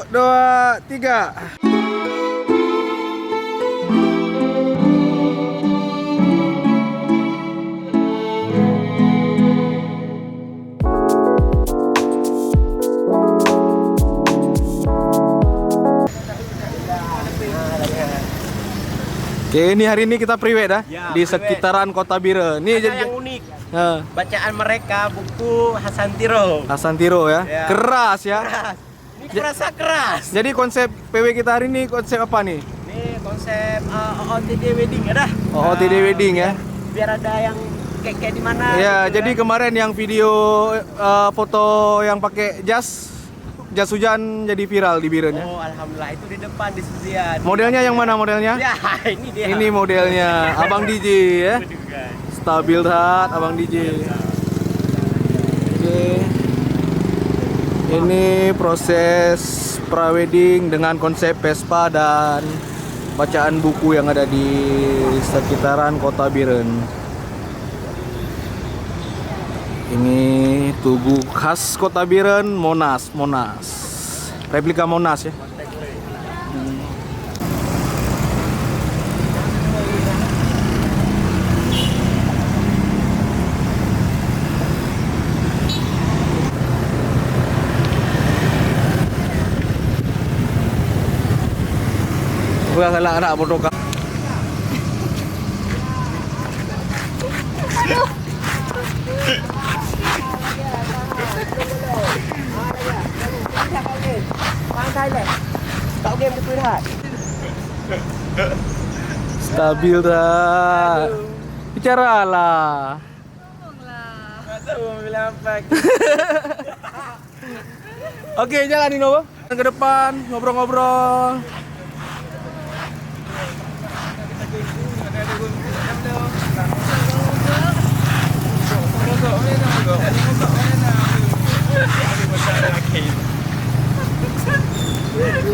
2, 3. Oke, ini hari ini kita priwet dah Ya, di priwet. sekitaran Kota Bira. Ini Ada jadi yang unik. Nah, Bacaan mereka buku Hasan Tiro. Hasan Tiro ya. Ya. Keras ya. Keras. Ini kurasa keras. Jadi konsep PW kita hari ini konsep apa nih? Ini konsep OOTD wedding ada. OOTD wedding ya. Biar ada yang kayak di mana. Ya, gitu jadi kan. kemarin yang video foto yang pakai jas hujan jadi viral di Biranya. Oh, alhamdulillah itu di depan di Suzian. Modelnya yang mana modelnya? Ya, ini dia. Ini modelnya Abang DJ ya. Stabil hat Abang DJ. Oke. Ini proses prawedding dengan konsep Vespa dan bacaan buku yang ada di sekitaran Kota Biren. Ini tugu khas Kota Biren, Monas. Replika Monas ya. Gua salah anak bodoh kak. Kau game betul tak? Stabil dah. Bicaralah. Tak tahu mau bilang apa. Oke, jalan Nino. Ke depan ngobrol-ngobrol.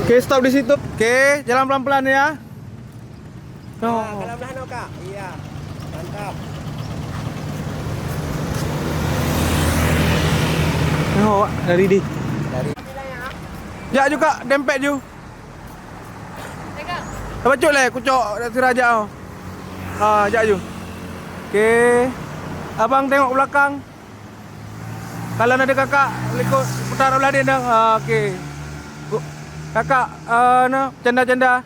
Oke, stop di situ. Oke, jalan pelan-pelan ya. Kalau belah kak. Iya. Mantap. Oh, dari di. Dari Ya juga dempet ju. Apa cuk le, kucok dari raja oh. Ah, jak ju. Oke. Abang tengok belakang. Kalau ada kakak, ikut putar belah dia dah. Oke. Kakak, canda-canda.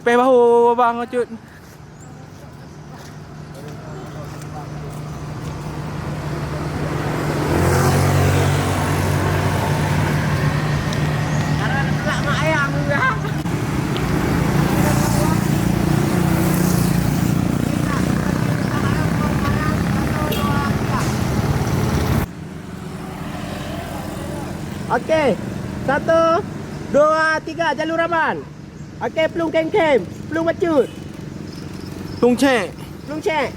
Peh bahu abang cut. Karena telak mak ayam juga. Okey. 1, 2, 3 jalur aman. Okey, pelung kem-kem, pelung bacut, Tung cek. pelung cek.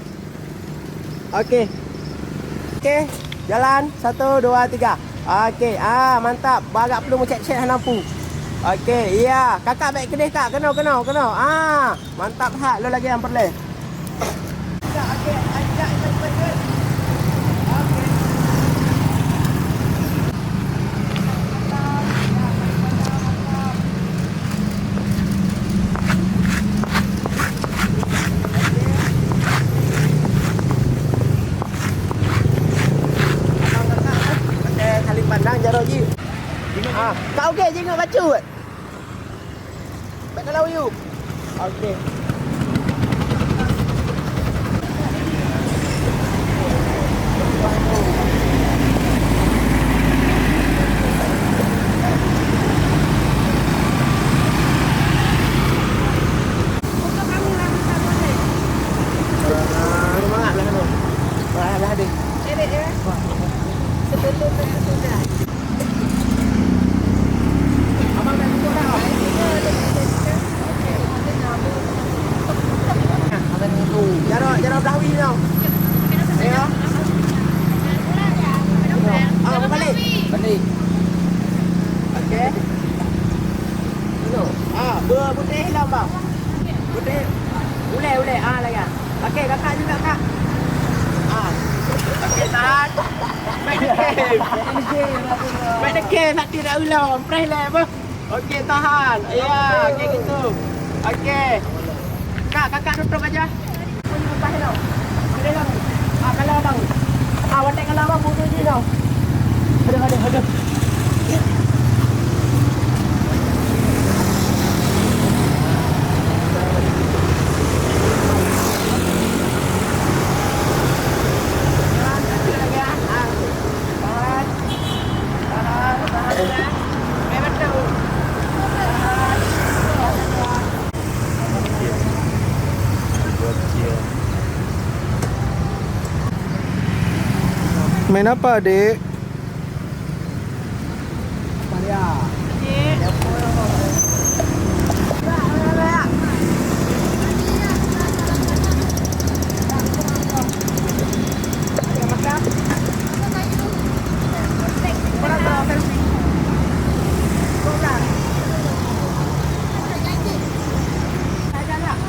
Okey. Okey, jalan 1, 2, 3. Okey, mantap. Bagak pelung cek-cek hanampu. Okey, iya. Kakak baik kedih kak. Kena. Mantap hak lo lagi yang perle. Okey, ajak cepat. Okey. Saling pandang jaro ji. Kau okey je nak baca. Baik kalau you. Okey. Jarang Dawi tau. Ya. Balik. Okey. Dulu. Putih hilang bang. Putih. Ule. Lagi. Okey, kakak juga kak. Okey, tahan. Baik deket. Baik deket, nak tidak ulang. Press lap apa? Okey, tahan. Ya, okey gitu. Okey. Kak, kakak tutup aja. Punya lepas tau. Ada bang. Kalau abang. Watak kalau abang bunuh je tau. Aduh. Main apa, Dek?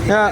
Ya.